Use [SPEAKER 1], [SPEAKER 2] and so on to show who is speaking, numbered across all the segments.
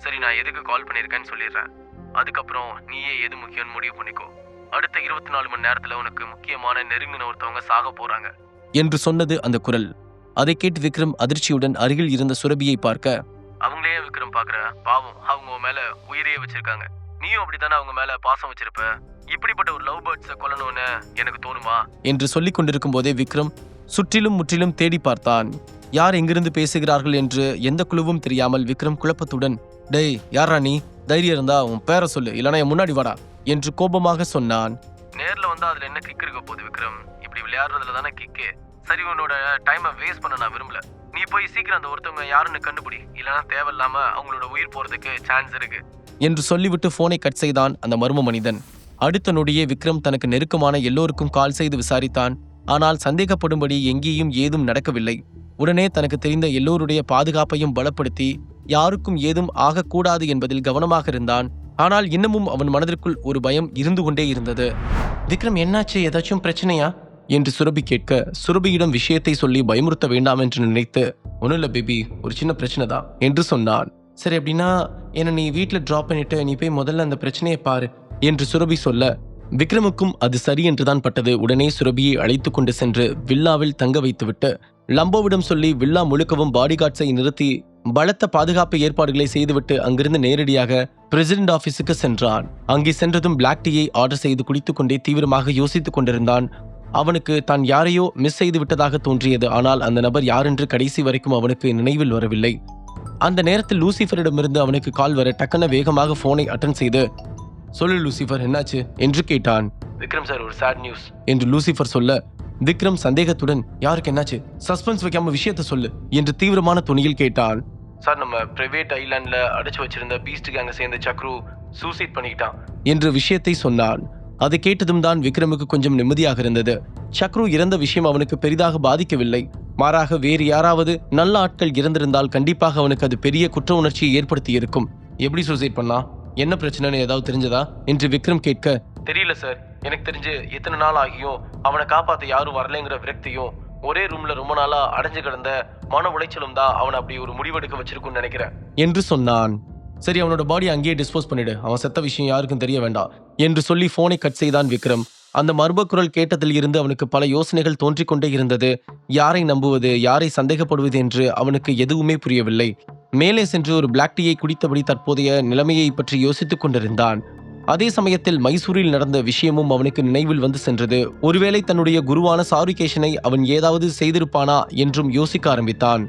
[SPEAKER 1] சரி, நான் எதுக்கு கால் பண்ணியிருக்கேன்னு சொல்லிடுறேன். அதுக்கப்புறம் நீயே எது முக்கியம்னு முடிவு பண்ணிக்கோ. அடுத்த 24 மணி நேரத்துல உனக்கு முக்கியமான நெருங்கின ஒருத்தவங்க சாக போறாங்க என்று சொன்னது அந்த குரல். அதை கேட்டு விக்ரம் அதிர்ச்சியுடன் அருகில் இருந்த சுரபியை பார்க்க, அவங்களே விக்ரம் பாக்குற, பாவம், அவங்க மேல உயிரையே வச்சிருக்காங்க. நீயும் அப்படித்தானே அவங்க மேல பாசம் வச்சிருப்ப. இப்படிப்பட்ட ஒரு லவ் பேர்ட்ஸை கொல்லணும்னு எனக்கு தோணுமா என்று சொல்லிக் கொண்டிருக்கும் போதே விக்ரம் சுற்றிலும் முற்றிலும் தேடி பார்த்தான். யார் எங்கிருந்து பேசுகிறார்கள் என்று எந்த குழுவும் தெரியாமல் விக்ரம் குழப்பத்துடன், டேய் யாரா நீ? தைரியம் இருந்தா உன் பேரை சொல்லு, இல்லனா என் முன்னாடி வாடா என்று கோபமாக சொன்னான். நேர்ல வந்தா அதுல என்ன கிக் இருக்க போகுது விக்ரம்? இப்படி விளையாடுறதுல தானே கிக்கு. சரி, உன்னோட டைமை வேஸ்ட் பண்ண நான் விரும்பல. நீ போய் சீக்கிரம் அந்த ஒருத்தவங்க யாருன்னு கண்டுபிடி, இல்லனா தேவையில்லாம அவங்களோட உயிர் போறதுக்கு சான்ஸ் இருக்கு என்று சொல்லிவிட்டு போனை கட் செய்தான் அந்த மர்ம மனிதன். அடுத்த நொடியே விக்ரம் தனக்கு நெருக்கமான எல்லோருக்கும் கால் செய்து விசாரித்தான். ஆனால் சந்தேகப்படும்படி எங்கேயும் ஏதும் நடக்கவில்லை. உடனே தனக்கு தெரிந்த எல்லோருடைய பாதுகாப்பையும் பலப்படுத்தி யாருக்கும் ஏதும் ஆகக்கூடாது என்பதில் கவனமாக இருந்தான். ஆனால் இன்னமும் அவன் மனதிற்குள் ஒரு பயம் இருந்து கொண்டே இருந்தது. விக்ரம், என்னாச்சு? ஏதாச்சும் பிரச்சனையா என்று சுரபி கேட்க, சுரபியிடம் விஷயத்தை சொல்லி பயமுறுத்த வேண்டாம் என்று நினைத்து, ஒன்றும் இல்லை பேபி, ஒரு சின்ன பிரச்சனை தான் என்று சொன்னான். சரி, அப்படின்னா என்னை நீ வீட்டில் ட்ராப் பண்ணிட்டு நீ போய் முதல்ல அந்த பிரச்சனையை பாரு என்று சுரபி சொல்ல, விக்ரமுக்கும் அது சரி என்றுதான் பட்டது. உடனே சுரபியை அழைத்து கொண்டு சென்று வில்லாவில் தங்க வைத்துவிட்டு லம்போவிடம் சொல்லி வில்லா முழுக்கவும் பாடிகார்ட்ஸை நிறுத்தி பலத்த பாதுகாப்பு ஏற்பாடுகளை செய்துவிட்டு அங்கிருந்து நேரடியாக பிரசிடென்ட் ஆபீஸுக்கு சென்றான். அங்கே சென்றதும் பிளாக் டீயை ஆர்டர் செய்து குடித்துக் கொண்டே தீவிரமாக யோசித்துக் கொண்டிருந்தான். அவனுக்கு தான் யாரையோ மிஸ் செய்து விட்டதாக தோன்றியது. ஆனால் அந்த நபர் யாரென்று கடைசி வரைக்கும் அவனுக்கு நினைவில் வரவில்லை. அந்த நேரத்தில் லூசிஃபரிடமிருந்து அவனுக்கு கால் வர டக்குன வேகமாக போனை அட்டன் செய்து, சொல்லு லூசிஃபர், என்னாச்சு என்று கேட்டான். விக்ரம் சார், ஒரு சேட் நியூஸ் என்று லூசிஃபர் சொல்ல, விக்ரம் சந்தேகத்துடன், யாருக்கு என்னாச்சு? சஸ்பென்ஸ் வைக்காம விஷயத்த சொல்லு என்று தீவிரமான துணியில் கேட்டான். சார், நம்ம பிரைவேட் ஐலாண்ட்ல அடைச்சு வச்சிருந்த பீஸ்ட் கேங்க சேர்ந்த சக்ரு சூசைட் பண்ணிக்கிட்டான் என்று விஷயத்தை சொன்னான். அதை கேட்டதும் தான் விக்ரமுக்கு கொஞ்சம் நிம்மதியாக இருந்தது. சக்ரு இறந்த விஷயம் அவனுக்கு பெரிதாக பாதிக்கவில்லை. மாறாக வேறு யாராவது நல்ல ஆட்கள் இறந்திருந்தால் கண்டிப்பாக அவனுக்கு அது பெரிய குற்ற உணர்ச்சியை ஏற்படுத்தி இருக்கும். எப்படி சூசைட் பண்ணா? என்ன பிரச்சனைன்னு ஏதாவது தெரிஞ்சதா என்று விக்ரம் கேட்க, தெரியல சார், எனக்கு தெரிஞ்சு எத்தனை நாள் ஆகியும் அவனை காப்பாற்ற யாரும் வரலைங்கிற விரக்தியும் ஒரே ரூம்ல ரொம்ப நாளா அடைஞ்சு கிடந்த மன உளைச்சலும் தான் அவனை அப்படி ஒரு முடிவெடுக்க வச்சிருக்குன்னு நினைக்கிறேன் என்று சொன்னான். சரி, அவனோட பாடி அங்கேயே டிஸ்போஸ் பண்ணிடு, அவன் செத்த விஷயம் யாருக்கும் தெரிய வேண்டாம் என்று சொல்லி போனை கட் செய்தான் விக்ரம். அந்த மர்ம குரல் கேட்டதில் இருந்து அவனுக்கு பல யோசனைகள் தோன்றிக் கொண்டே இருந்தது. யாரை நம்புவது, யாரை சந்தேகப்படுவது என்று அவனுக்கு எதுவுமே புரியவில்லை. மேலே சென்று ஒரு பிளாக் டீயை குடித்தபடி தற்போதைய நிலைமையை பற்றி யோசித்துக் கொண்டிருந்தான். அதே சமயத்தில் மைசூரில் நடந்த விஷயமும் அவனுக்கு நினைவில் வந்து சென்றது. ஒருவேளை தன்னுடைய குருவான சாருகேஷனை அவன் ஏதாவது செய்திருப்பானா என்றும் யோசிக்க ஆரம்பித்தான்.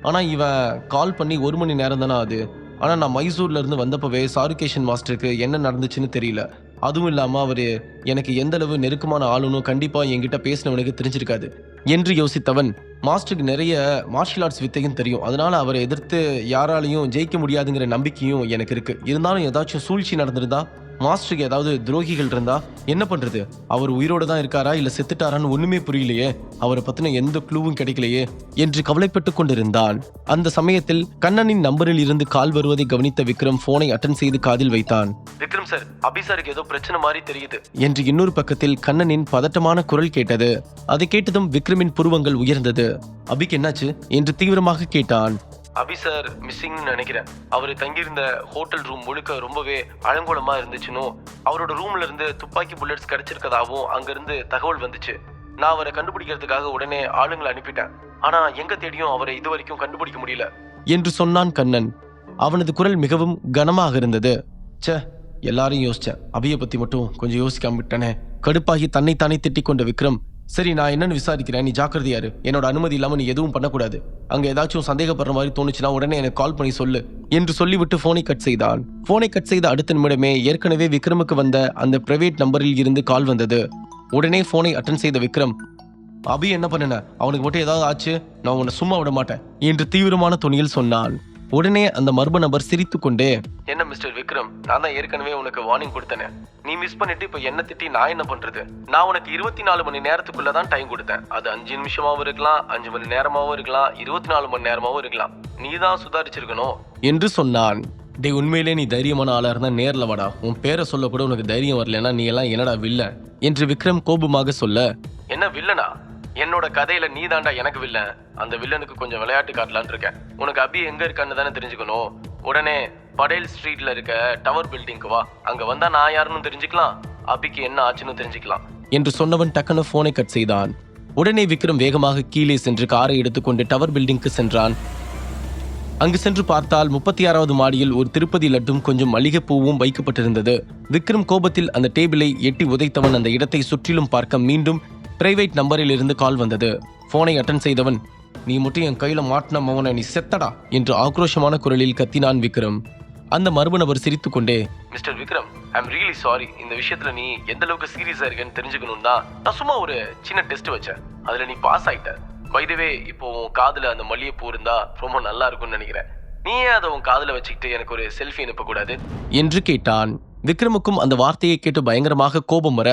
[SPEAKER 1] ஆனா இவன் கால் பண்ணி 1 மணி நேரம் தானே ஆகுது. ஆனா நான் மைசூர்ல இருந்து வந்தப்பவே சாருகேஷன் மாஸ்டருக்கு என்ன நடந்துச்சுன்னு தெரியல. அதுவும் இல்லாம அவரு எனக்கு எந்த அளவு நெருக்கமான ஆளுன்னு கண்டிப்பா என்கிட்ட பேசினவனுக்கு தெரிஞ்சிருக்காது என்று யோசித்தவன், மாஸ்டருக்கு நிறைய மார்ஷியல் ஆர்ட்ஸ் வித்தையும் தெரியும். அதனால அவரை எதிர்த்து யாராலையும் ஜெயிக்க முடியாதுங்கிற நம்பிக்கையும் எனக்கு இருக்கு. இருந்தாலும் ஏதாச்சும் சூழ்ச்சி நடந்திருந்தா, மாஸ்டருக்கு ஏதாவது துரோகிகள் இருந்தா என்ன பண்றது? அவர் உயிரோட தான் இருக்காரா இல்ல செத்துட்டாரான்னு ஒண்ணுமே புரியலையே. அவரை பத்தின எந்த க்ளூவும் கிடைக்கலையே என்று கவலைப்பட்டு கொண்டிருந்தான். அந்த சமயத்தில் கண்ணனின் நம்பரில் இருந்து கால் வருவதை கவனித்த விக்ரம் போனை அட்டன் செய்து காதில் வைத்தான். விக்ரம் சார், அபி சாருக்கு ஏதோ பிரச்சனை மாதிரி தெரியுது என்று இன்னொரு பக்கத்தில் கண்ணனின் பதட்டமான குரல் கேட்டது. அதை கேட்டதும் விக்ரமின் புருவங்கள் உயர்ந்தது. அபிக்கு என்னாச்சு என்று தீவிரமாக கேட்டான். அபி சார் மிஸ்ஸிங்னு நினைக்கிறேன். அவரு தங்கியிருந்த ஹோட்டல் ரூம் முழுக்க ரொம்பவே அலங்கோலமா இருந்துச்சுன்னு, அவரோட ரூம்ல இருந்து துப்பாக்கி புல்லட்ஸ் கிடைச்சிருக்கதாவும் அங்கிருந்து தகவல் வந்துச்சு. நான் அவரை கண்டுபிடிக்கிறதுக்காக உடனே ஆளுங்களை அனுப்பிட்டேன். ஆனா எங்க தேடியும் அவரை இதுவரைக்கும் கண்டுபிடிக்க முடியல என்று சொன்னான் கண்ணன். அவனது குரல் மிகவும் கனமாக இருந்தது. ச்சே, எல்லாரையும் யோசிச்சேன், அபியை பத்தி மட்டும் கொஞ்சம் யோசிக்காம விட்டனே. கடுப்பாகி தன்னைத்தானே திட்டிக் கொண்ட விக்ரம், சரி நான் என்னன்னு விசாரிக்கிறேன், நீ ஜாக்கிரதையாரு. என்னோட அனுமதி இல்லாம நீ எதுவும் பண்ணக்கூடாது. அங்க ஏதாச்சும் சந்தேகப்படுற மாதிரி தோணுச்சுன்னா உடனே எனக்கு கால் பண்ணி சொல்லு என்று சொல்லிவிட்டு போனை கட் செய்தான். போனை கட் செய்த அடுத்த நிமிடமே ஏற்கனவே விக்ரமுக்கு வந்த அந்த பிரைவேட் நம்பரில் இருந்து கால் வந்தது. உடனே போனை அட்டன் செய்த விக்ரம், அபி என்ன பண்ணன? அவனுக்கு மட்டும் ஏதாவது ஆச்சு, நான் உன்னை சும்மா விட மாட்டேன் என்று தீவிரமான துணியில் சொன்னான். உடனே அந்த மர்ம நபர் சிரித்து கொண்டே, என்ன மிஸ்டர் விக்ரம், நான் தான் ஏற்கனவே உனக்கு வார்னிங் கொடுத்தேனே. நீ மிஸ் பண்ணிட்டு இப்ப என்ன திட்டி நான் என்ன பண்றது? நான் உனக்கு 24 மணி நேரத்துக்குள்ளதான் டைம் கொடுத்தேன். அது 5 நிமிஷமாவும் இருக்கலாம், 5 மணி நேரமாவும் இருக்கலாம், 24 மணி நேரமாவும் இருக்கலாம். நீ தான் சுதாரிச்சிருக்கணும் என்று சொன்னான். டே, உண்மையிலே நீ தைரியமான ஆளா இருந்தா நேர்ல வாடா. உன் பேரை சொல்ல கூட உனக்கு தைரியம் வரலன்னா நீ எல்லாம் என்னடா வில்லன் என்று விக்ரம் கோபமாக சொல்ல, என்ன வில்லனா? என்னோட கதையில நீ தாண்டா எனக்கு வில்லன். அந்த வில்லனுக்கு கொஞ்சம் விளையாட்டு காட்டலான்னு இருக்கேன். உனக்கு அபி எங்க இருக்கான்னு தானே தெரிஞ்சுக்கணும். உடனே படேல் ஸ்ட்ரீட்ல இருக்க டவர் பில்டிங்க்கு வா. அங்க வந்தா நான் யாருன்னு தெரிஞ்சுக்கலாம், அபிக்கு என்ன ஆச்சுன்னு தெரிஞ்சுக்கலாம் என்று சொன்னவன் டக்குன்னு போனை கட் செய்தான். உடனே விக்ரம் வேகமாக கீழே சென்று காரை எடுத்துக்கொண்டு டவர் பில்டிங்க்கு சென்றான். அங்கு சென்று பார்த்தால் 36வது மாடியில் ஒரு திருப்பதி லட்டும் கொஞ்சம் மல்லிகைப்பூவும் வைக்கப்பட்டிருந்தது. விக்ரம் கோபத்தில் அந்த டேபிளை எட்டி உதைத்தவன் அந்த இடத்தை சுற்றிலும் பார்க்க மீண்டும் பிரைவேட் நம்பரில் இருந்து கால் வந்தது. போனை அட்டன் செய்தவன், நீ மட்டும் என் கையில மாட்டின மவனை நீ செத்தடா என்று ஆக்ரோஷமான குரலில் கத்தினான் விக்ரம். அந்த மர்ம நபர் சிரித்துக்கொண்டே, mister Vikram, I am really sorry. இந்த விஷயத்துல நீ எந்த அளவுக்கு சீரியஸா இருக்கேன்னு தெரிஞ்சுக்கணும் தான் நான் சும்மா ஒரு சின்ன டெஸ்ட் வச்சேன். அதுல நீ பாஸ் ஆயிட்ட. பை தி வே, இப்போ உன் காதுல அந்த மல்லிகைப்பூ இருந்தா ரொம்ப நல்லா இருக்கும்னு நினைக்கிறேன். நீயே அதை உன் காதுல வச்சுக்கிட்டு எனக்கு ஒரு செல்ஃபி அனுப்பக்கூடாது என்று கேட்டான். விக்ரமுக்கும் அந்த வார்த்தையை கேட்டு பயங்கரமாக கோபம் வர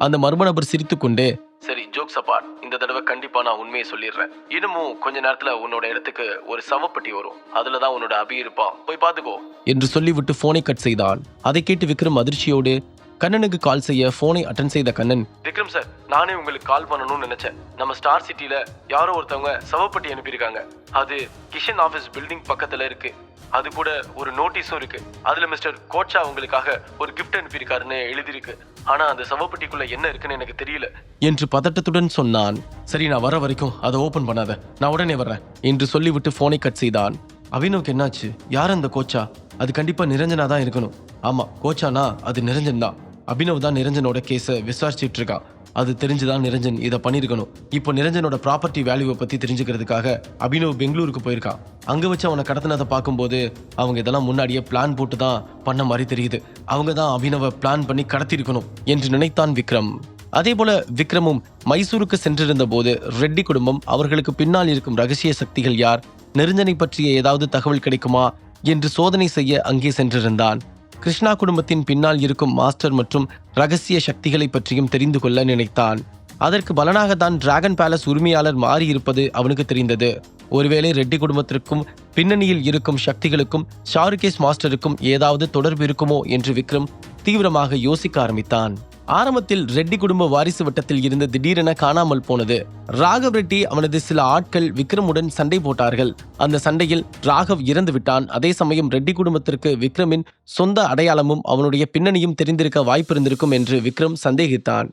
[SPEAKER 1] அந்த மர்ம நபர் சிரித்துக்கொண்டே, சரி ஜோக்ஸ் அபார்ட், இந்த தடவை கண்டிப்பா நான் உண்மையை சொல்லிடுறேன். இன்னமும் கொஞ்ச நேரத்துல உன்னோட இடத்துக்கு ஒரு சவப்பட்டி வரும், அதுலதான் உன்னோட அபி இருப்பான், போய் பாத்துக்கோ என்று சொல்லிவிட்டு போனை கட் செய்தான். அதை கேட்டு விக்ரம் அதிர்ச்சியோடு கண்ணனுக்கு கால் செய்ய போனை அட்டன் செய்த கண்ணன், விக்ரம் சார், நானே உங்களுக்கு கால் பண்ணணும்னு நினைச்சேன். நம்ம ஸ்டார் சிட்டில யாரோ ஒருத்தவங்க சவப்பட்டி அனுப்பியிருக்காங்க. அது கிஷன் ஆபீஸ் பில்டிங் பக்கத்துல இருக்கு. அது கூட ஒரு நோட்டீஸும் இருக்கு. அதுல மிஸ்டர் கோச்சா உங்களுக்காக ஒரு கிஃப்ட் அனுப்பியிருக்காருன்னு எழுதியிருக்கு. ஆனா அந்த சவப்பட்டிக்குள்ள என்ன இருக்குன்னு எனக்கு தெரியல என்று பதட்டத்துடன் சொன்னான். சரி, நான் வர வரைக்கும் அதை ஓபன் பண்ணாத, நான் உடனே வர்றேன் என்று சொல்லிவிட்டு போனை கட் செய்தான். அபினவுக்கு என்னாச்சு? யார் அந்த கோச்சா? அது கண்டிப்பா நிரஞ்சனா தான் இருக்கணும். ஆமா, கோச்சானா அது நிரஞ்சன் தான். அபினவ் தான் நிரஞ்சனோட கேஸை விசாரிச்சுட்டு இருக்கான். அது தெரிஞ்சுதான் நிரஞ்சன் இதை பண்ணியிருக்கணும். இப்போ நிரஞ்சனோட ப்ராப்பர்ட்டி வேல்யூவை பத்தி தெரிஞ்சுக்கிறதுக்காக அபினவ் பெங்களூருக்கு போயிருக்கான். அங்க வச்சு அவனை கடத்தினதை பார்க்கும்போது அவங்க இதெல்லாம் முன்னாடியே பிளான் போட்டு தான் பண்ண மாதிரி தெரியுது. அவங்க தான் அபினவை பிளான் பண்ணி கடத்தியிருக்கணும் என்று நினைத்தான் விக்ரம். அதே போல விக்ரமும் மைசூருக்கு சென்றிருந்த போது ரெட்டி குடும்பம், அவர்களுக்கு பின்னால் இருக்கும் ரகசிய சக்திகள் யார், நிரஞ்சனை பற்றிய ஏதாவது தகவல் கிடைக்குமா என்று சோதனை செய்ய அங்கே சென்றிருந்தான். கிருஷ்ணா குடும்பத்தின் பின்னால் இருக்கும் மாஸ்டர் மற்றும் ரகசிய சக்திகளை பற்றியும் தெரிந்து கொள்ள நினைத்தான். அதற்கு பலனாகத்தான் டிராகன் பேலஸ் உரிமையாளர் மாறியிருப்பது அவனுக்கு தெரிந்தது. ஒருவேளை ரெட்டி குடும்பத்திற்கும் பின்னணியில் இருக்கும் சக்திகளுக்கும் ஷாருகேஷ் மாஸ்டருக்கும் ஏதாவது தொடர்பு இருக்குமோ என்று விக்ரம் தீவிரமாக யோசிக்க ஆரம்பித்தான். ஆரம்பத்தில் ரெட்டி குடும்ப வாரிசு வட்டத்தில் இருந்து திடீரென காணாமல் போனது. ராகவ் ரெட்டி அவனது சில ஆட்கள் விக்ரமுடன் சண்டை போட்டார்கள். அந்த சண்டையில் ராகவ் இறந்து விட்டான். அதே சமயம் ரெட்டி குடும்பத்திற்கு விக்ரமின் சொந்த அடையாளமும் அவனுடைய பின்னணியும் தெரிந்திருக்க வாய்ப்பு இருந்திருக்கும் என்று விக்ரம் சந்தேகித்தான்.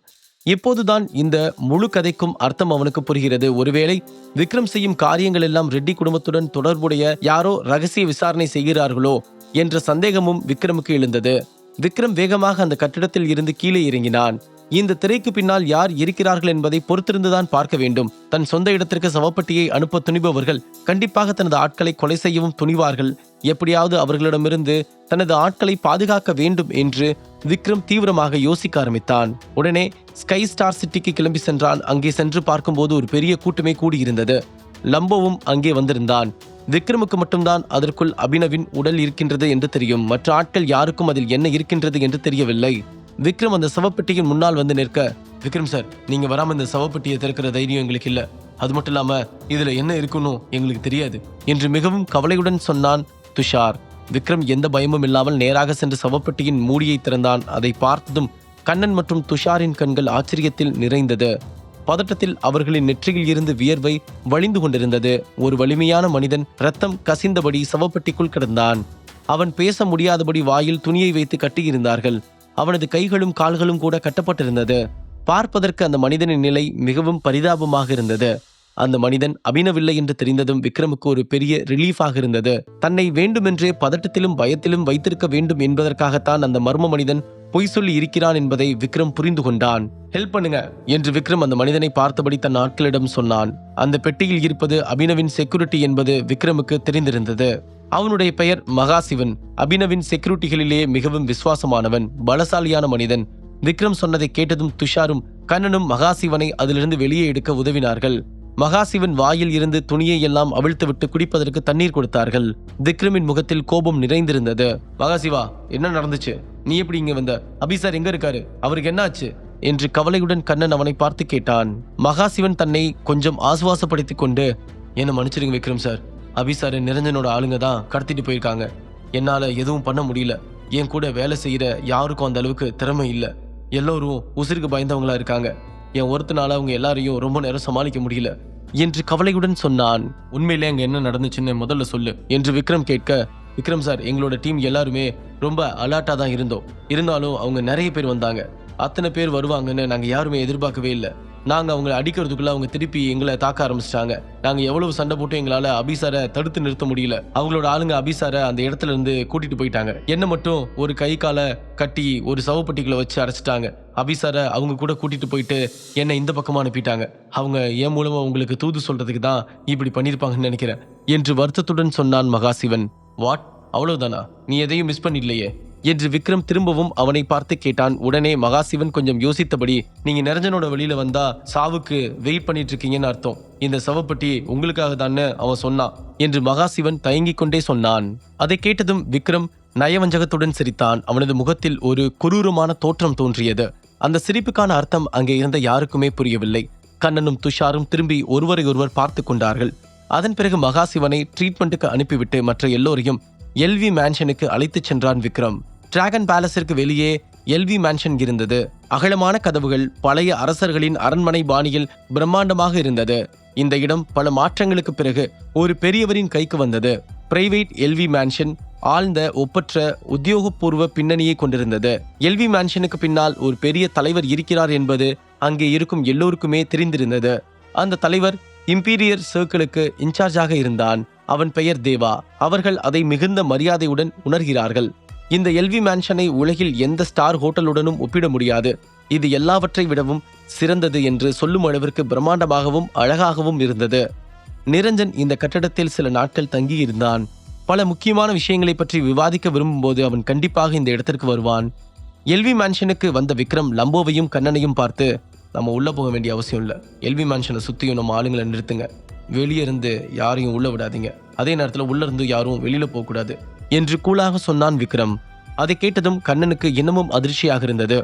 [SPEAKER 1] இப்போதுதான் இந்த முழு கதைக்கும் அர்த்தம் அவனுக்கு புரிகிறது. ஒருவேளை விக்ரம் செய்யும் காரியங்கள் எல்லாம் ரெட்டி குடும்பத்துடன் தொடர்புடைய யாரோ ரகசிய விசாரணை செய்கிறார்களோ என்ற சந்தேகமும் விக்ரமுக்கு எழுந்தது. விக்ரம் வேகமாக அந்த கட்டிடத்தில் இருந்து கீழே இறங்கினான். இந்த திரைக்கு பின்னால் யார் இருக்கிறார்கள் என்பதை பொறுத்திருந்துதான் பார்க்க வேண்டும். தன் சொந்த இடத்திற்கு சவப்பட்டியை அனுப்ப துணிபவர்கள் கண்டிப்பாக தனது ஆட்களை கொலை செய்யவும் துணிவார்கள். எப்படியாவது அவர்களிடமிருந்து தனது ஆட்களை பாதுகாக்க வேண்டும் என்று விக்ரம் தீவிரமாக யோசிக்க ஆரம்பித்தான். உடனே ஸ்கை ஸ்டார் சிட்டிக்கு கிளம்பி சென்றான். அங்கே சென்று பார்க்கும்போது ஒரு பெரிய கூட்டமே கூடியிருந்தது. லம்போவும் அங்கே வந்திருந்தான். விக்ரமுக்கு மட்டும்தான் அதற்குள் அபினவின் உடல் இருக்கின்றது என்று தெரியும். மற்ற ஆட்கள் யாருக்கும் அதில் என்ன இருக்கின்றது என்று தெரியவில்லை. விக்ரம் அந்த சவப்பெட்டியின் முன்னால் வந்து நிற்க, விக்ரம் சார், நீங்க வராம இந்த சவப்பெட்டியை திறக்கிற தைரியம் எங்களுக்கு இல்ல. அது மட்டும் இல்லாம இதுல என்ன இருக்குன்னு எங்களுக்கு தெரியாது என்று மிகவும் கவலையுடன் சொன்னான் துஷார். விக்ரம் எந்த பயமும் இல்லாமல் நேராக சென்று சவப்பெட்டியின் மூடியை திறந்தான். அதை பார்த்ததும் கண்ணன் மற்றும் துஷாரின் கண்கள் ஆச்சரியத்தில் நிறைந்தது. பதட்டத்தில் அவர்களின் நெற்றியில் இருந்து வியர்வை வழிந்து கொண்டிருந்தது. ஒரு வலிமையான மனிதன் ரத்தம் கசிந்தபடி சவப்பெட்டிக்குள் கிடந்தான். அவன் பேச முடியாதபடி வாயில் துணியை வைத்து கட்டியிருந்தார்கள். அவனது கைகளும் கால்களும் கூட கட்டப்பட்டிருந்தது. பார்ப்பதற்கு அந்த மனிதனின் நிலை மிகவும் பரிதாபமாக இருந்தது. அந்த மனிதன் அபினவில்லை என்று தெரிந்ததும் விக்ரமுக்கு ஒரு பெரிய ரிலீஃபாக இருந்தது. தன்னை வேண்டுமென்றே பதட்டத்திலும் பயத்திலும் வைத்திருக்க வேண்டும் என்பதற்காகத்தான் அந்த மர்ம மனிதன் பொய் சொல்லி இருக்கிறான் என்பதை விக்ரம் புரிந்து கொண்டான். ஹெல்ப் பண்ணுங்க என்று விக்ரம் அந்த மனிதனை பார்த்தபடி தன் ஆட்களிடம் சொன்னான். அந்த பெட்டியில் இருப்பது அபினவின் செக்யூரிட்டி என்பது விக்ரமுக்கு தெரிந்திருந்தது. அவனுடைய பெயர் மகாசிவன். அபினவின் செக்யூரிட்டிகளிலேயே மிகவும் விசுவாசமானவன், பலசாலியான மனிதன். விக்ரம் சொன்னதை கேட்டதும் துஷாரும் கண்ணனும் மகாசிவனை அதிலிருந்து வெளியே எடுக்க உதவினார்கள். மகாசிவன் வாயில் இருந்து துணியை எல்லாம் அவிழ்த்துவிட்டு குடிப்பதற்கு தண்ணீர் கொடுத்தார்கள். விக்ரமின் முகத்தில் கோபம் நிறைந்திருந்தது. மகாசிவா, என்ன நடந்துச்சு? நீ எப்படி இங்க வந்த? அபி சார் எங்க இருக்காரு? அவருக்கு என்ன ஆச்சு என்று கவலையுடன் கண்ணன் அவனை பார்த்து கேட்டான். மகாசிவன் தன்னை கொஞ்சம் ஆசுவாசப்படுத்திக் கொண்டு, என்ன மன்னிச்சிருங்க விக்ரம் சார், அபி சார் நிரஞ்சனோட ஆளுங்க தான் கடத்திட்டு போயிருக்காங்க. என்னால எதுவும் பண்ண முடியல. என் கூட வேலை செய்யற யாருக்கும் அந்த அளவுக்கு திறமை இல்ல. எல்லோரும் உசிருக்கு பயந்தவங்களா இருக்காங்க. என் ஒருத்தனால அவங்க எல்லாரையும் ரொம்ப நேரம் சமாளிக்க முடியல என்று கவலையுடன் சொன்னான். உண்மையிலே அங்க என்ன நடந்துச்சுன்னு முதல்ல சொல்லு என்று விக்ரம் கேட்க, விக்ரம் சார், எங்களோட டீம் எல்லாருமே ரொம்ப அலர்ட்டாக தான் இருந்தோம். இருந்தாலும் அவங்க நிறைய பேர் வந்தாங்க. அத்தனை பேர் வருவாங்கன்னு நாங்கள் யாருமே எதிர்பார்க்கவே இல்லை. நாங்கள் அவங்களை அடிக்கிறதுக்குள்ள அவங்க திருப்பி எங்களை தாக்க ஆரம்பிச்சிட்டாங்க. நாங்கள் எவ்வளவு சண்டை போட்டு எங்களால் அபிசாரை தடுத்து நிறுத்த முடியல. அவங்களோட ஆளுங்க அபிசாரை அந்த இடத்துல இருந்து கூட்டிட்டு போயிட்டாங்க. என்ன மட்டும் ஒரு கை காலை கட்டி ஒரு சவப்பட்டிக்குள்ள வச்சு அடைச்சிட்டாங்க. அபிசாரை அவங்க கூட கூட்டிட்டு போயிட்டு என்னை இந்த பக்கமாக அனுப்பிட்டாங்க. அவங்க என் மூலமா உங்களுக்கு தூது சொல்றதுக்கு தான் இப்படி பண்ணியிருப்பாங்கன்னு நினைக்கிறேன் என்று வருத்தத்துடன் சொன்னான் மகாசிவன். வாட், அவ்வளவுதானா? நீ எதையும் மிஸ் பண்ணிடலையே என்று விக்ரம் திரும்பவும் அவனை பார்த்து கேட்டான். உடனே மகாசிவன் கொஞ்சம் யோசித்தபடி, நீங்க நிரஞ்சனோட வெளியில வந்தா சாவுக்கு வெயிட் பண்ணிட்டு இருக்கீங்கன்னு அர்த்தம். இந்த சவப்பட்டி உங்களுக்காக தானே அவன் சொன்னான் என்று மகாசிவன் தயங்கிக் கொண்டே சொன்னான். அதை கேட்டதும் விக்ரம் நயவஞ்சகத்துடன் சிரித்தான். அவனது முகத்தில் ஒரு குரூரமான தோற்றம் தோன்றியது. அந்த சிரிப்புக்கான அர்த்தம் அங்கே இருந்த யாருக்குமே புரியவில்லை. கண்ணனும் துஷாரும் திரும்பி ஒருவரை ஒருவர் பார்த்து கொண்டார்கள். அதன் பிறகு மகாசிவனை ட்ரீட்மெண்ட்டுக்கு அனுப்பிவிட்டு மற்ற எல்லோரையும் எல்வி மேன்ஷனுக்கு அழைத்துச் சென்றான் விக்ரம். டிராகன் பேலஸிற்கு வெளியே எல்வி மேன்ஷன் இருந்தது. அகலமான கதவுகள் பழைய அரசர்களின் அரண்மனை பாணியில் பிரம்மாண்டமாக இருந்தது. இந்த இடம் பல மாற்றங்களுக்கு பிறகு ஒரு பெரியவரின் கைக்கு வந்தது. பிரைவேட் எல்வி மேன்ஷன் ஆழ்ந்த ஒப்பற்ற உத்தியோகபூர்வ பின்னணியை கொண்டிருந்தது. எல்வி மேன்ஷனுக்கு பின்னால் ஒரு பெரிய தலைவர் இருக்கிறார் என்பது அங்கே இருக்கும் எல்லோருக்குமே தெரிந்திருந்தது. அந்த தலைவர் இம்பீரியர் சர்க்கிளுக்கு இன்சார்ஜாக இருந்தான். அவன் பெயர் தேவா. அவர்கள் அதை மிகுந்த மரியாதையுடன் உணர்கிறார்கள். இந்த எல்வி மேன்ஷனை உலகில் எந்த ஸ்டார் ஹோட்டலுடனும் ஒப்பிட முடியாது. இது எல்லாவற்றை விடவும் சிறந்தது என்று சொல்லும் அளவிற்கு பிரம்மாண்டமாகவும் அழகாகவும் இருந்தது. நிரஞ்சன் இந்த கட்டடத்தில் சில நாட்கள் தங்கியிருந்தான். பல முக்கியமான விஷயங்களை பற்றி விவாதிக்க விரும்பும்போது அவன் கண்டிப்பாக இந்த இடத்திற்கு வருவான். எல்வி மேன்ஷனுக்கு வந்த விக்ரம் லம்போவையும் கண்ணனையும் பார்த்து, நம்ம உள்ள போக வேண்டிய அவசியம் இல்லை. எல்வி மேன்ஷனை சுற்றியும் நம்ம ஆளுங்களை நிறுத்துங்க. வெளியே இருந்து யாரையும் உள்ள விடாதீங்க. அதே நேரத்தில் உள்ள இருந்து யாரும் வெளியில போகக்கூடாது என்று கூலாக சொன்னான் விக்ரம். அதை கேட்டதும் கண்ணனுக்கு இன்னமும் அதிர்ச்சியாக இருந்தது.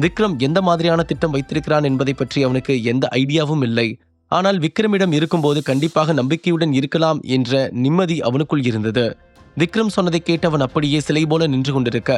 [SPEAKER 1] விக்ரம் எந்த மாதிரியான திட்டம் வைத்திருக்கிறான் என்பதை பற்றி அவனுக்கு எந்த ஐடியாவும் இல்லை. ஆனால் விக்ரமிடம் இருக்கும்போது கண்டிப்பாக நம்பிக்கையுடன் இருக்கலாம் என்ற நிம்மதி அவனுக்குள் இருந்தது. விக்ரம் சொன்னதை கேட்டு அவன் அப்படியே சிலை போல நின்று கொண்டிருக்க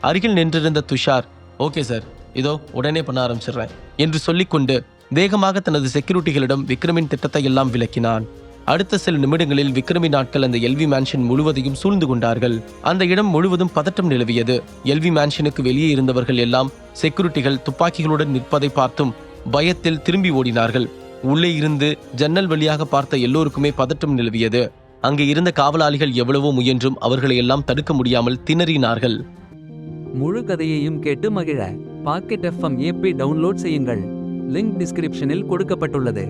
[SPEAKER 1] அருகில் நின்றிருந்த துஷார், ஓகே சார், இதோ உடனே பண்ண ஆரம்பிச்சிடுறேன் என்று சொல்லிக்கொண்டு வேகமாக தனது செக்யூரிட்டிகளிடம் விக்ரமின் திட்டத்தை எல்லாம் விளக்கினான். அடுத்த சில நிமிடங்களில் விக்ரமின் ஆட்கள் அந்த எல்வி மேன்ஷன் முழுவதையும் சூழ்ந்து கொண்டார்கள். அந்த இடம் முழுவதும் பதட்டம் நிலவியது. எல்வி மேன்ஷனுக்கு வெளியே இருந்தவர்கள் எல்லாம் செக்யூரிட்டிகள் துப்பாக்கிகளுடன் நிற்பதை பார்த்தும் பயத்தில் திரும்பி ஓடினார்கள். உள்ளே இருந்து ஜன்னல் வழியாக பார்த்த எல்லோருக்குமே பதட்டம் நிலவியது. அங்கே இருந்த காவலாளிகள் எவ்வளவோ முயன்றும் அவர்களை எல்லாம் தடுக்க முடியாமல் திணறினார்கள்.
[SPEAKER 2] முழு கதையையும் கேட்டு மகிழ பாக்கெட் FM ஆப்பை டவுன்லோட் செய்யுங்கள். லிங்க் டிஸ்கிரிப்ஷனில் கொடுக்கப்பட்டுள்ளது.